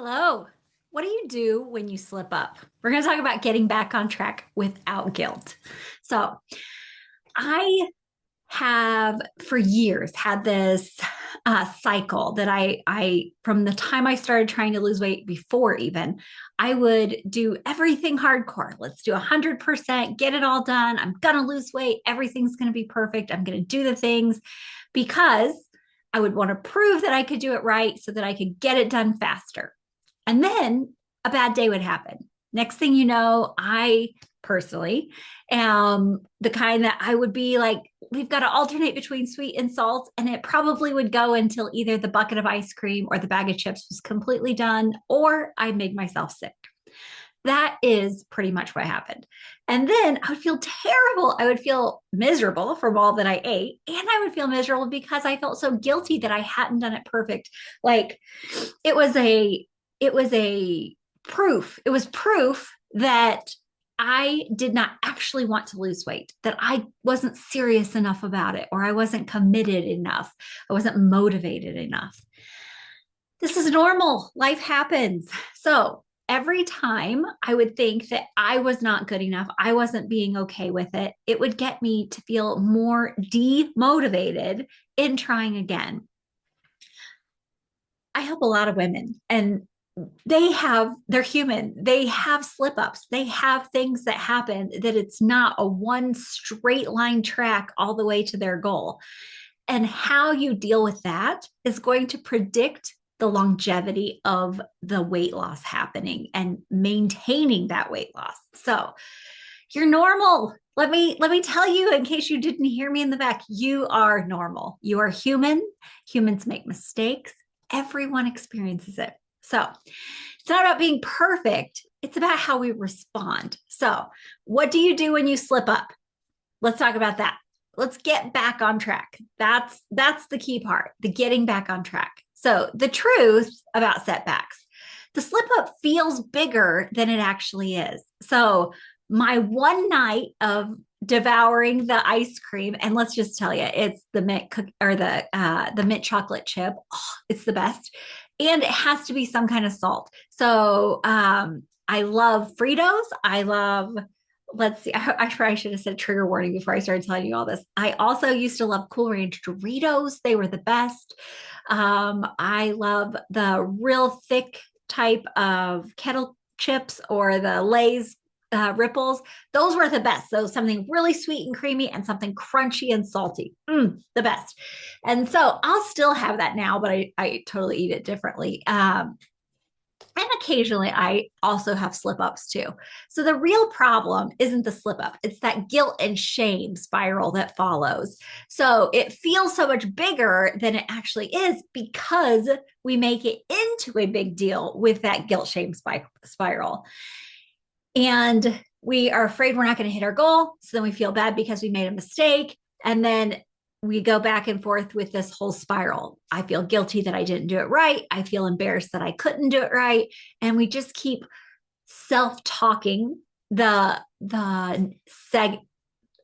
Hello. What do you do when you slip up? We're going to talk about getting back on track without guilt. So, I have for years had this cycle that from the time I started trying to lose weight before even, I would do everything hardcore. Let's do 100%, get it all done. I'm going to lose weight. Everything's going to be perfect. I'm going to do the things because I would want to prove that I could do it right so that I could get it done faster. And then a bad day would happen. Next thing you know, I personally am the kind that I would be like, we've got to alternate between sweet and salt. And it probably would go until either the bucket of ice cream or the bag of chips was completely done, or I made myself sick. That is pretty much what happened. And then I would feel terrible. I would feel miserable from all that I ate. And I would feel miserable because I felt so guilty that I hadn't done it perfect. Like it was a it was a proof. It was proof that I did not actually want to lose weight, that I wasn't serious enough about it, or I wasn't committed enough. I wasn't motivated enough. This is normal. Life happens. So every time I would think that I was not good enough, I wasn't being okay with it, it would get me to feel more demotivated in trying again. I help a lot of women and they're human. They have slip ups. They have things that happen that it's not a one straight line track all the way to their goal. And how you deal with that is going to predict the longevity of the weight loss happening and maintaining that weight loss. So you're normal. Let me tell you, in case you didn't hear me in the back, you are normal. You are human. Humans make mistakes. Everyone experiences it. So it's not about being perfect. It's about how we respond. So what do you do when you slip up? Let's talk about that. Let's get back on track. That's the key part, the getting back on track. So the truth about setbacks, the slip up feels bigger than it actually is. So my one night of devouring the ice cream, and let's just tell you, it's the mint or the mint chocolate chip. Oh, it's the best, and it has to be some kind of salt. So I love Fritos. I love. Let's see. I probably should have said trigger warning before I started telling you all this. I also used to love Cool Ranch Doritos. They were the best. I love the real thick type of kettle chips or the Lay's ripples. Those were the best. So something really sweet and creamy and something crunchy and salty. The best. And so I'll still have that now, but I totally eat it differently. And occasionally I also have slip ups too. So the real problem isn't the slip up, it's that guilt and shame spiral that follows. So it feels so much bigger than it actually is because we make it into a big deal with that guilt shame spiral. And we are afraid we're not going to hit our goal. So then we feel bad because we made a mistake. And then we go back and forth with this whole spiral. I feel guilty that I didn't do it right. I feel embarrassed that I couldn't do it right. And we just keep self-talking I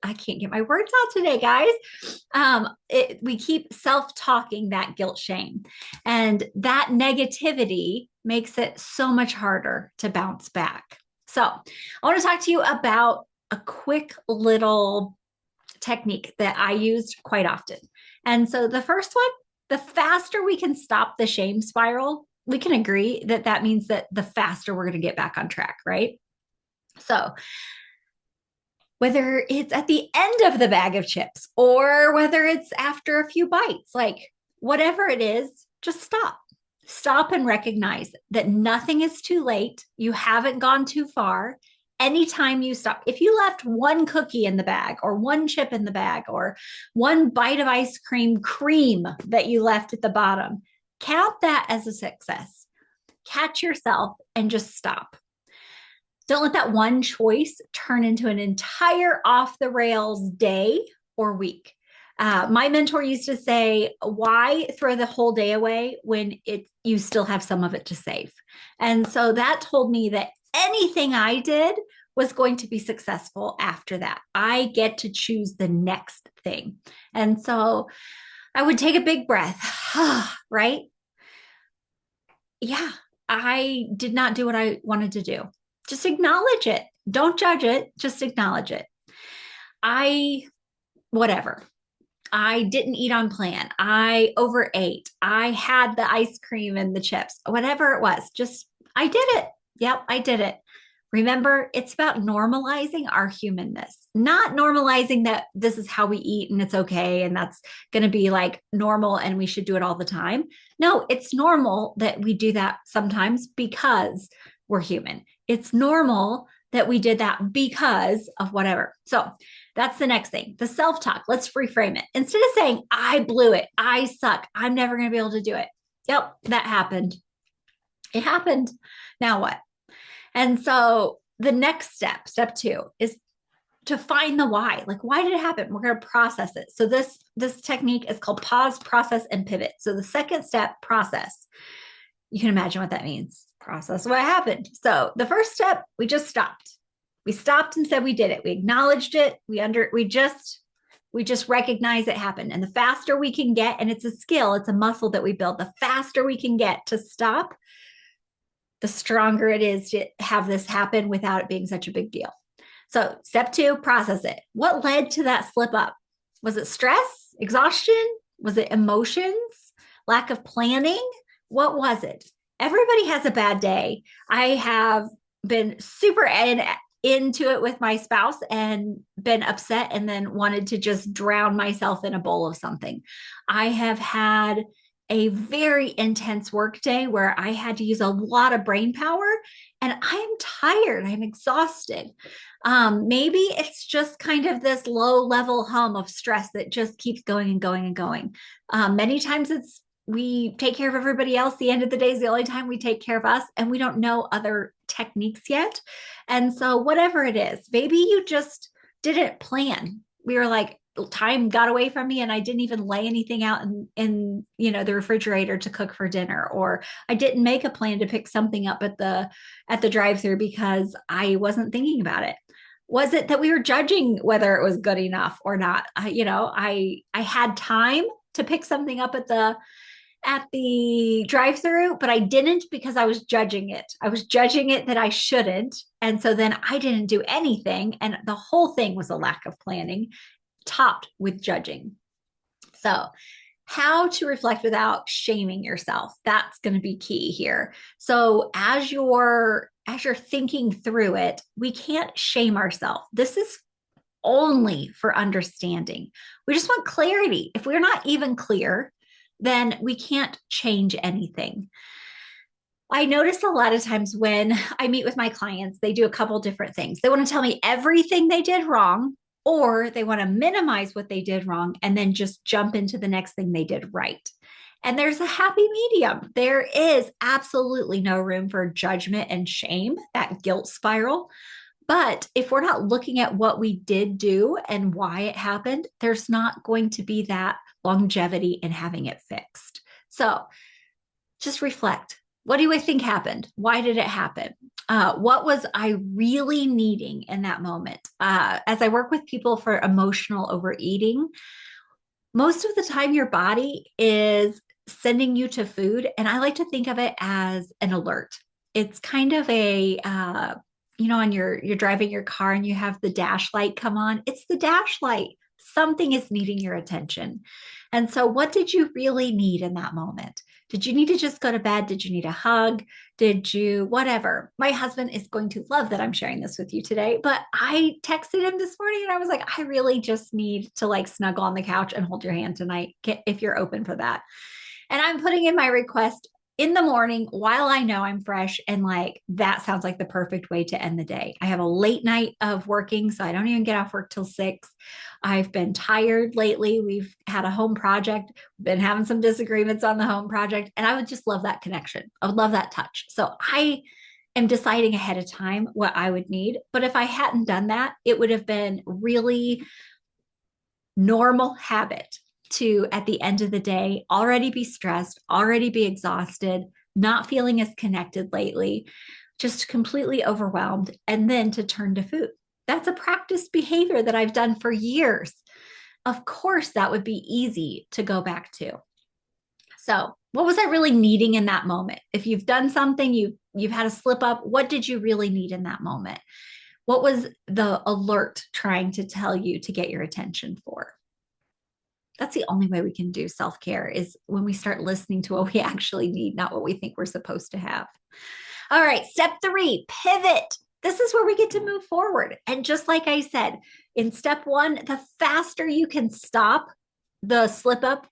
can't get my words out today, guys. We keep self-talking that guilt shame. And that negativity makes it so much harder to bounce back. So I want to talk to you about a quick little technique that I used quite often. And so the first one, the faster we can stop the shame spiral, we can agree that that means that the faster we're going to get back on track, right? So whether it's at the end of the bag of chips or whether it's after a few bites, like whatever it is, just stop. Stop and recognize that nothing is too late. You haven't gone too far. Anytime you stop, if you left one cookie in the bag or one chip in the bag or one bite of ice cream that you left at the bottom, count that as a success. Catch yourself and just stop. Don't let that one choice turn into an entire off the rails day or week. My mentor used to say, why throw the whole day away when you still have some of it to save? And so that told me that anything I did was going to be successful after that. I get to choose the next thing. And so I would take a big breath, right? Yeah, I did not do what I wanted to do. Just acknowledge it. Don't judge it. Just acknowledge it. I, whatever. I didn't eat on plan. I overate. I had the ice cream and the chips, whatever it was. Just, I did it. Yep, I did it. Remember, it's about normalizing our humanness, not normalizing that this is how we eat and it's okay and that's going to be like normal and we should do it all the time. No, it's normal that we do that sometimes because we're human. It's normal that we did that because of whatever. So that's the next thing. The self talk. Let's reframe it. Instead of saying, I blew it, I suck, I'm never going to be able to do it. Yep, that happened. It happened. Now what? And so the next step, step two, is to find the why. Like, why did it happen? We're going to process it. So this technique is called pause, process, and pivot. So the second step, process. You can imagine what that means. Process what happened. So the first step, we just stopped. We stopped and said we did it. We acknowledged it. We just recognize it happened. And the faster we can get, and it's a skill, it's a muscle that we build, the faster we can get to stop, the stronger it is to have this happen without it being such a big deal. So step two, process it. What led to that slip up? Was it stress, exhaustion? Was it emotions, lack of planning? What was it? Everybody has a bad day. I have been super into it with my spouse and been upset and then wanted to just drown myself in a bowl of something. I have had a very intense work day where I had to use a lot of brain power and I'm tired. I'm exhausted. Maybe it's just kind of this low level hum of stress that just keeps going and going and going. Many times it's we take care of everybody else. The end of the day is the only time we take care of us, and we don't know other techniques yet. And so, whatever it is, maybe you just didn't plan. We were like, time got away from me and I didn't even lay anything out in the refrigerator to cook for dinner, or I didn't make a plan to pick something up at the drive-through because I wasn't thinking about it. Was it that we were judging whether it was good enough or not? I had time to pick something up at the drive-through, but I didn't because I was judging it. I was judging it that I shouldn't. And so then I didn't do anything. And the whole thing was a lack of planning, topped with judging. So, how to reflect without shaming yourself. That's going to be key here. So, as you're thinking through it, we can't shame ourselves. This is only for understanding. We just want clarity. If we're not even clear, then we can't change anything. I notice a lot of times when I meet with my clients, they do a couple different things. They want to tell me everything they did wrong, or they want to minimize what they did wrong and then just jump into the next thing they did right. And there's a happy medium. There is absolutely no room for judgment and shame, that guilt spiral. But if we're not looking at what we did do and why it happened, there's not going to be that longevity in having it fixed. So just reflect. What do I think happened? Why did it happen? What was I really needing in that moment? As I work with people for emotional overeating, most of the time your body is sending you to food. And I like to think of it as an alert. It's kind of on you're driving your car and you have the dash light come on. It's the dash light. Something is needing your attention. And so, what did you really need in that moment? Did you need to just go to bed? Did you need a hug? Did you, whatever? My husband is going to love that I'm sharing this with you today, but I texted him this morning and I was like, I really just need to like snuggle on the couch and hold your hand tonight if you're open for that. And I'm putting in my request in the morning while I know I'm fresh. And like, that sounds like the perfect way to end the day. I have a late night of working, so I don't even get off work till 6. I've been tired lately. We've had a home project, been having some disagreements on the home project, and I would just love that connection. I would love that touch. So I am deciding ahead of time what I would need. But if I hadn't done that, it would have been really normal habit to, at the end of the day, already be stressed, already be exhausted, not feeling as connected lately, just completely overwhelmed, and then to turn to food. That's a practiced behavior that I've done for years. Of course, that would be easy to go back to. So What was I really needing in that moment? If you've done something, you've had a slip up, what did you really need in that moment? What was the alert trying to tell you to get your attention for? That's the only way we can do self-care is when we start listening to what we actually need, not what we think we're supposed to have. All right, step 3, pivot. This is where we get to move forward. And just like I said, in step 1, the faster you can stop the slip up,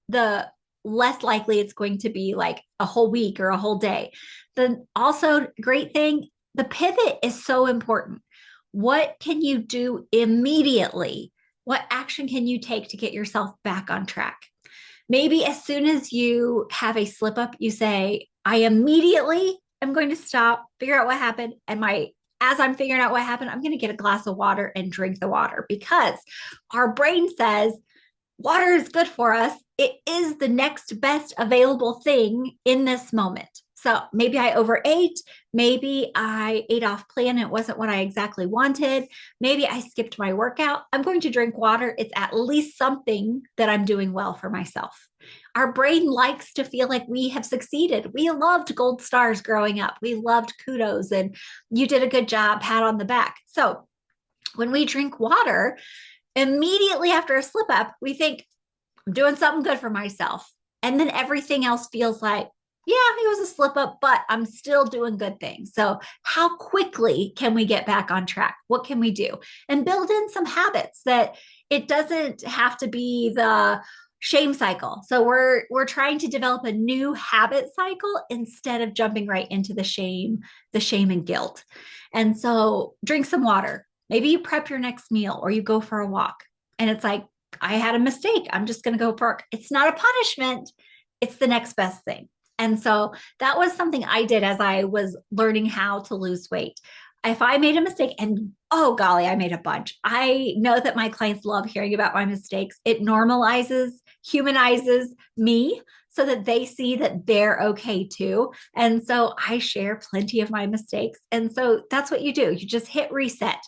the less likely it's going to be like a whole week or a whole day. The also great thing, the pivot is so important. What can you do immediately? What action can you take to get yourself back on track? Maybe as soon as you have a slip up, you say, I immediately am going to stop, figure out what happened. And as I'm figuring out what happened, I'm going to get a glass of water and drink the water because our brain says water is good for us. It is the next best available thing in this moment. So maybe I overate. Maybe I ate off plan. It wasn't what I exactly wanted. Maybe I skipped my workout. I'm going to drink water. It's at least something that I'm doing well for myself. Our brain likes to feel like we have succeeded. We loved gold stars growing up. We loved kudos and you did a good job, pat on the back. So when we drink water, immediately after a slip up, we think, I'm doing something good for myself. And then everything else feels like, yeah, it was a slip up, but I'm still doing good things. So, how quickly can we get back on track? What can we do? And build in some habits that it doesn't have to be the shame cycle. So we're trying to develop a new habit cycle instead of jumping right into the shame and guilt. And so drink some water. Maybe you prep your next meal or you go for a walk. And it's like, I had a mistake. I'm just going to go for it. It's not a punishment. It's the next best thing. And so that was something I did as I was learning how to lose weight. If I made a mistake, and oh golly, I made a bunch. I know that my clients love hearing about my mistakes. It normalizes, humanizes me so that they see that they're okay too. And so I share plenty of my mistakes. And so that's what you do. You just hit reset.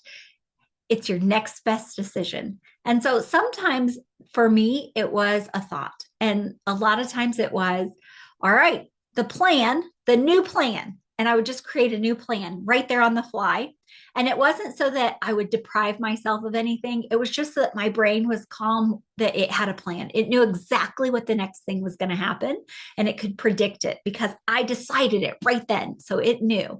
It's your next best decision. And so sometimes for me, it was a thought. And a lot of times it was, all right, the new plan. And I would just create a new plan right there on the fly. And it wasn't so that I would deprive myself of anything. It was just so that my brain was calm, that it had a plan. It knew exactly what the next thing was going to happen and it could predict it because I decided it right then. So it knew.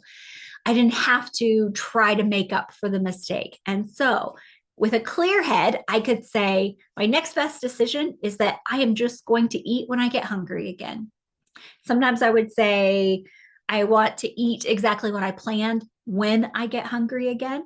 I didn't have to try to make up for the mistake. And so with a clear head, I could say, my next best decision is that I am just going to eat when I get hungry again. Sometimes I would say, I want to eat exactly what I planned when I get hungry again.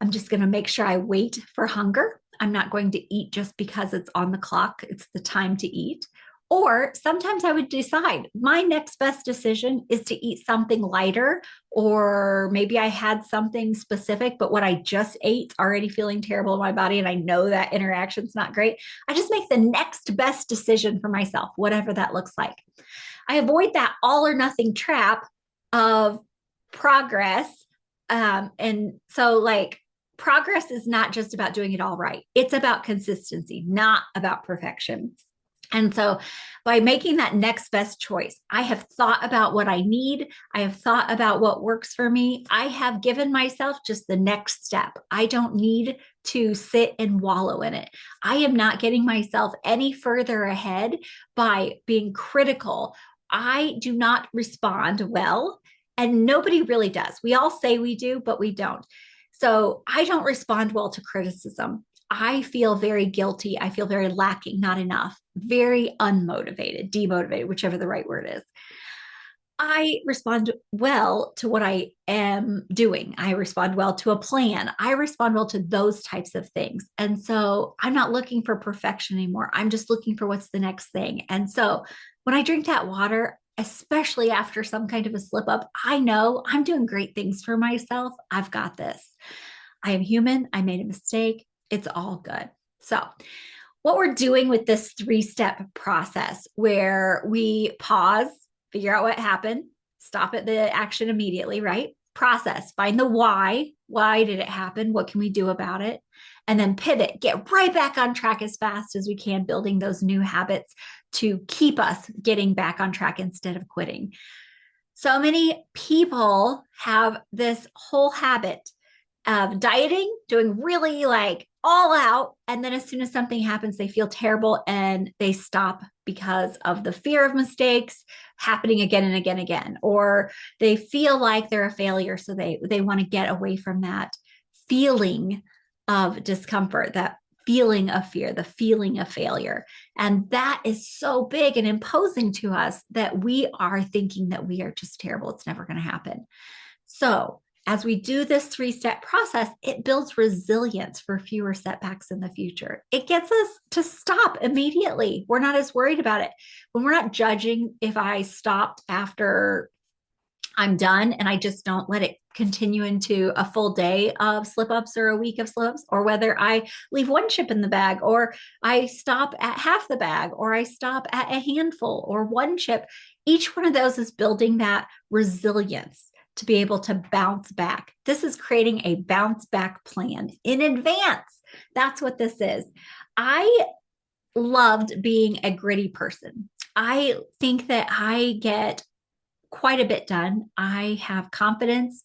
I'm just going to make sure I wait for hunger. I'm not going to eat just because it's on the clock. It's the time to eat. Or sometimes I would decide my next best decision is to eat something lighter, or maybe I had something specific, but what I just ate already feeling terrible in my body. And I know that interaction's not great. I just make the next best decision for myself, whatever that looks like. I avoid that all or nothing trap of progress. And so, like, progress is not just about doing it all right, it's about consistency, not about perfection. And so, by making that next best choice, I have thought about what I need. I have thought about what works for me. I have given myself just the next step. I don't need to sit and wallow in it. I am not getting myself any further ahead by being critical. I do not respond well, and nobody really does. We all say we do, but we don't. So I don't respond well to criticism. I feel very guilty. I feel very lacking, not enough, very unmotivated, demotivated, whichever the right word is. I respond well to what I am doing. I respond well to a plan. I respond well to those types of things. And so I'm not looking for perfection anymore. I'm just looking for what's the next thing. And so when I drink that water, especially after some kind of a slip up, I know I'm doing great things for myself. I've got this. I am human. I made a mistake. It's all good. So, what we're doing with this 3-step process where we pause, figure out what happened, stop at the action immediately, right? Process, find the why. Why did it happen? What can we do about it? And then pivot, get right back on track as fast as we can, building those new habits to keep us getting back on track instead of quitting. So many people have this whole habit of dieting, doing really like all out. And then as soon as something happens, they feel terrible and they stop because of the fear of mistakes happening again and again and again, or they feel like they're a failure. So they want to get away from that feeling of discomfort, that feeling of fear, the feeling of failure. And that is so big and imposing to us that we are thinking that we are just terrible. It's never going to happen. So as we do this three-step process, it builds resilience for fewer setbacks in the future. It gets us to stop immediately. We're not as worried about it. When we're not judging if I stopped after I'm done and I just don't let it continue into a full day of slip ups or a week of slips, or whether I leave one chip in the bag, or I stop at half the bag, or I stop at a handful or one chip. Each one of those is building that resilience to be able to bounce back. This is creating a bounce back plan in advance. That's what this is. I loved being a gritty person. I think that I get quite a bit done. I have confidence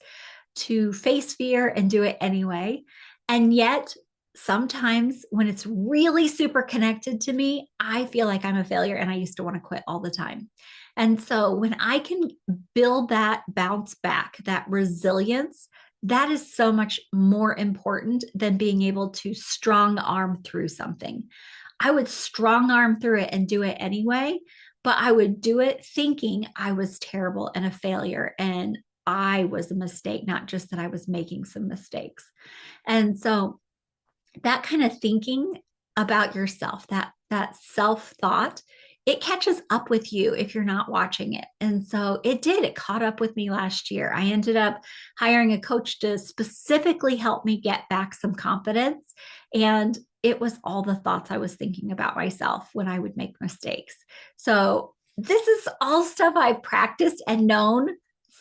to face fear and do it anyway. And yet, sometimes when it's really super connected to me, I feel like I'm a failure and I used to want to quit all the time. And so when I can build that bounce back, that resilience, that is so much more important than being able to strong arm through something. I would strong arm through it and do it anyway, but I would do it thinking I was terrible and a failure and I was a mistake, not just that I was making some mistakes. And so that kind of thinking about yourself, that self-thought, it catches up with you if you're not watching it. And so it caught up with me last year. I ended up hiring a coach to specifically help me get back some confidence. And it was all the thoughts I was thinking about myself when I would make mistakes. So this is all stuff I've practiced and known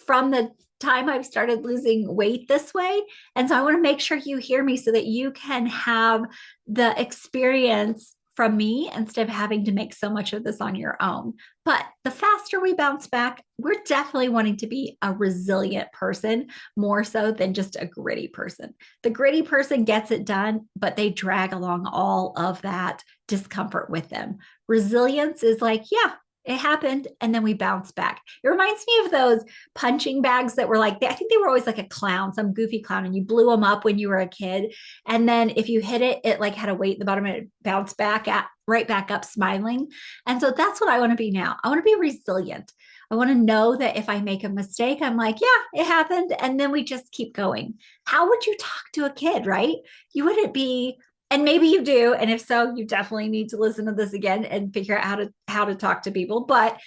from the time I've started losing weight this way. And so I want to make sure you hear me so that you can have the experience from me instead of having to make so much of this on your own. But the faster we bounce back, we're definitely wanting to be a resilient person more so than just a gritty person. The gritty person gets it done, but they drag along all of that discomfort with them. Resilience is like, yeah, it happened. And then we bounce back. It reminds me of those punching bags that were like, I think they were always like a clown, some goofy clown, and you blew them up when you were a kid. And then if you hit it, it like had a weight in the bottom and it bounced back at right back up smiling. And so that's what I want to be now. I want to be resilient. I want to know that if I make a mistake, I'm like, yeah, it happened. And then we just keep going. How would you talk to a kid, right? You wouldn't be, and maybe you do, and if so, you definitely need to listen to this again and figure out how to talk to people. But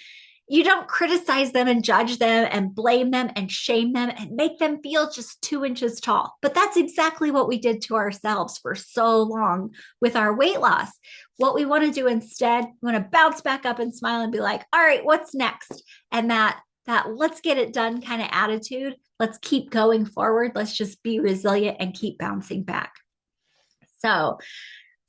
you don't criticize them and judge them and blame them and shame them and make them feel just 2 inches tall. But that's exactly what we did to ourselves for so long with our weight loss. What we want to do instead, we want to bounce back up and smile and be like, all right, what's next? And that let's get it done kind of attitude. Let's keep going forward. Let's just be resilient and keep bouncing back. So,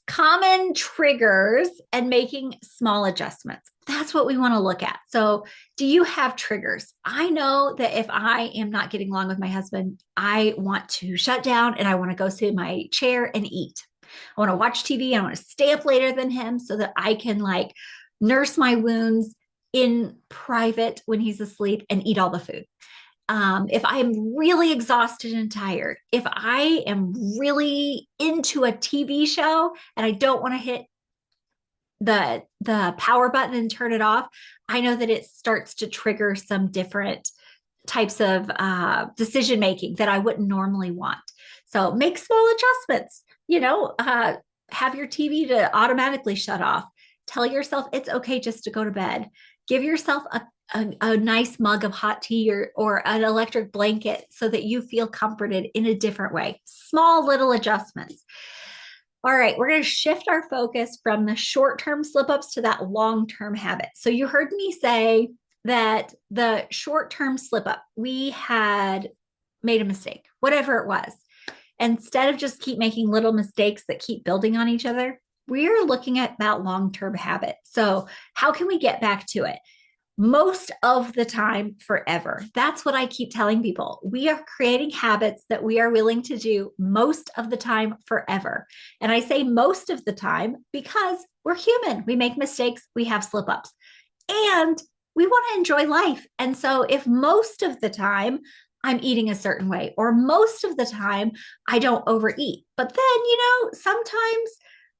common triggers and making small adjustments. That's what we want to look at. So, do you have triggers? I know that if I am not getting along with my husband, I want to shut down and I want to go sit in my chair and eat. I want to watch TV. I want to stay up later than him so that I can like nurse my wounds in private when he's asleep and eat all the food. If I am really exhausted and tired, if I am really into a TV show and I don't want to hit the power button and turn it off, I know that it starts to trigger some different types of decision making that I wouldn't normally want. So make small adjustments, have your TV to automatically shut off. Tell yourself it's okay just to go to bed. Give yourself a nice mug of hot tea or an electric blanket so that you feel comforted in a different way. Small little adjustments. All right, we're going to shift our focus from the short-term slip-ups to that long-term habit. So you heard me say that the short-term slip-up, we had made a mistake, whatever it was. Instead of just keep making little mistakes that keep building on each other, we're looking at that long-term habit. So how can we get back to it? Most of the time, forever. That's what I keep telling people. We are creating habits that we are willing to do most of the time, forever. And I say most of the time because we're human. We make mistakes, we have slip ups, and we want to enjoy life. And so, if most of the time I'm eating a certain way, or most of the time I don't overeat, but then, sometimes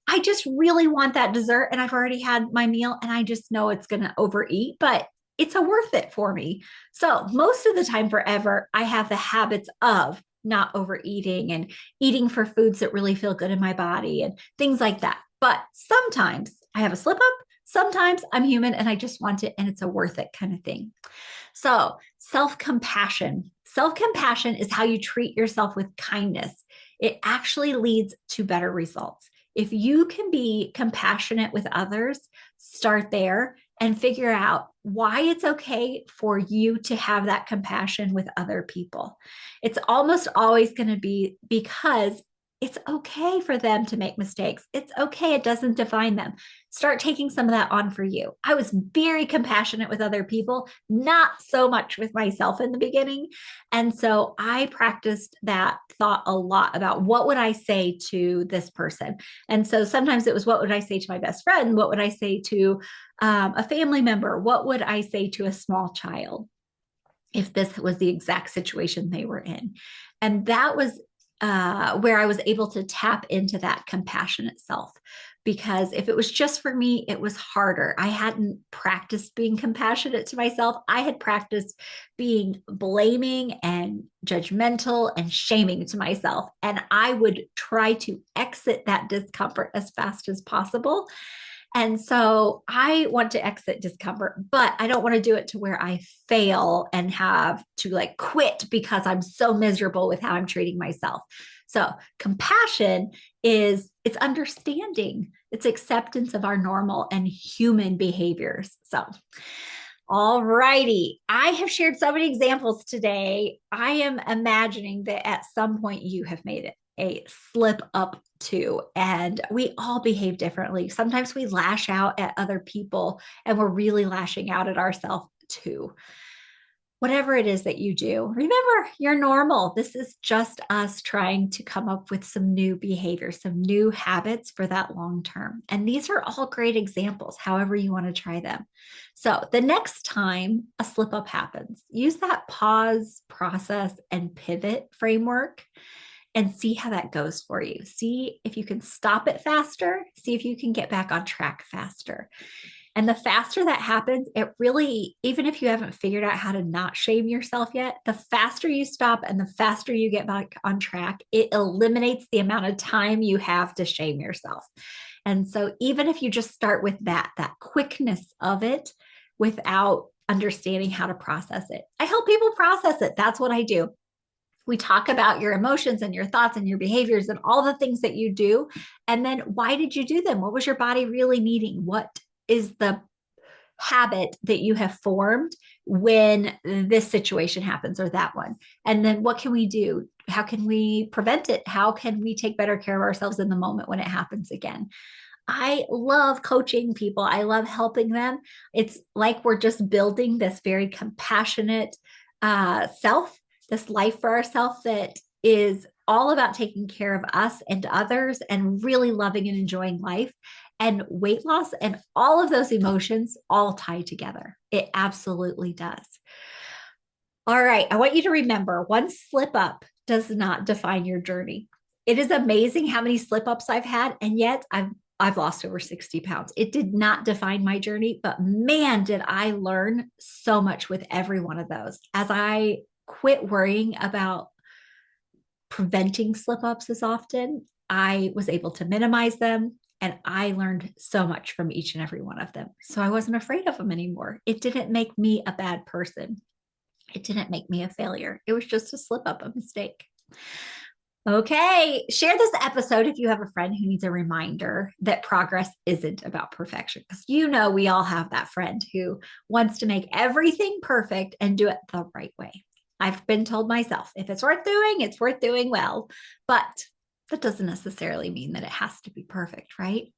I just really want that dessert and I've already had my meal and I just know it's going to overeat, but it's a worth it for me. So, most of the time, forever, I have the habits of not overeating and eating for foods that really feel good in my body and things like that. But sometimes I have a slip up. Sometimes I'm human and I just want it and it's a worth it kind of thing. So, self compassion. Self compassion is how you treat yourself with kindness. It actually leads to better results. If you can be compassionate with others, start there and figure out why it's okay for you to have that compassion with other people. It's almost always going to be because it's okay for them to make mistakes. It's okay. It doesn't define them. Start taking some of that on for you. I was very compassionate with other people, not so much with myself in the beginning. And so I practiced that thought a lot about what would I say to this person. And so sometimes it was, what would I say to my best friend? What would I say to a family member? What would I say to a small child if this was the exact situation they were in? And that was where I was able to tap into that compassionate self. Because if it was just for me, it was harder. I hadn't practiced being compassionate to myself. I had practiced being blaming and judgmental and shaming to myself. And I would try to exit that discomfort as fast as possible. And so I want to exit discomfort, but I don't want to do it to where I fail and have to like quit because I'm so miserable with how I'm treating myself. So compassion is it's understanding, it's acceptance of our normal and human behaviors. So all righty. I have shared so many examples today. I am imagining that at some point you have made it a slip up too. And we all behave differently. Sometimes we lash out at other people and we're really lashing out at ourselves too. Whatever it is that you do, remember you're normal. This is just us trying to come up with some new behaviors, some new habits for that long term. And these are all great examples, however you want to try them. So the next time a slip up happens, use that pause, process, and pivot framework and see how that goes for you. See if you can stop it faster, see if you can get back on track faster. And the faster that happens, it really, even if you haven't figured out how to not shame yourself yet, the faster you stop and the faster you get back on track, it eliminates the amount of time you have to shame yourself. And so even if you just start with that quickness of it without understanding how to process it, I help people process it. That's what I do. We talk about your emotions and your thoughts and your behaviors and all the things that you do. And then why did you do them? What was your body really needing? What is the habit that you have formed when this situation happens or that one? And then what can we do? How can we prevent it? How can we take better care of ourselves in the moment when it happens again? I love coaching people. I love helping them. It's like we're just building this very compassionate self, this life for ourselves that is all about taking care of us and others and really loving and enjoying life. And weight loss and all of those emotions all tie together. It absolutely does. All right. I want you to remember one slip up does not define your journey. It is amazing how many slip ups I've had, and yet I've lost over 60 pounds. It did not define my journey, but man, did I learn so much with every one of those. As I quit worrying about preventing slip ups as often, I was able to minimize them. And I learned so much from each and every one of them. So I wasn't afraid of them anymore. It didn't make me a bad person. It didn't make me a failure. It was just a slip up, a mistake. Okay, share this episode if you have a friend who needs a reminder that progress isn't about perfection. Because we all have that friend who wants to make everything perfect and do it the right way. I've been told myself, if it's worth doing, it's worth doing well. But That doesn't necessarily mean that it has to be perfect, right?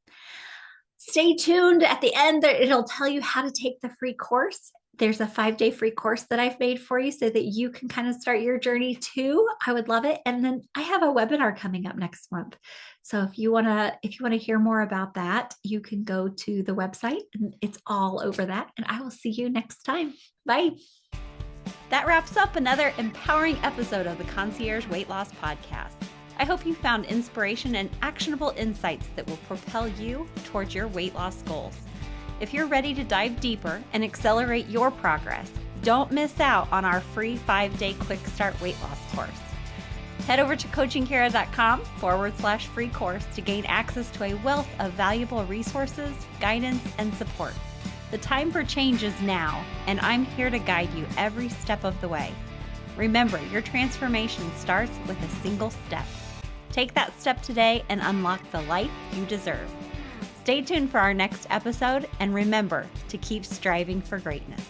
Stay tuned. At the end, it'll tell you how to take the free course. There's a 5-day free course that I've made for you so that you can kind of start your journey too. I would love it. And then I have a webinar coming up next month. So if you want to hear more about that, you can go to the website and it's all over that. And I will see you next time. Bye. That wraps up another empowering episode of the Concierge Weight Loss Podcast. I hope you found inspiration and actionable insights that will propel you towards your weight loss goals. If you're ready to dive deeper and accelerate your progress, don't miss out on our free 5-day quick start weight loss course. Head over to coachingkara.com/free course to gain access to a wealth of valuable resources, guidance, and support. The time for change is now, and I'm here to guide you every step of the way. Remember, your transformation starts with a single step. Take that step today and unlock the life you deserve. Stay tuned for our next episode, and remember to keep striving for greatness.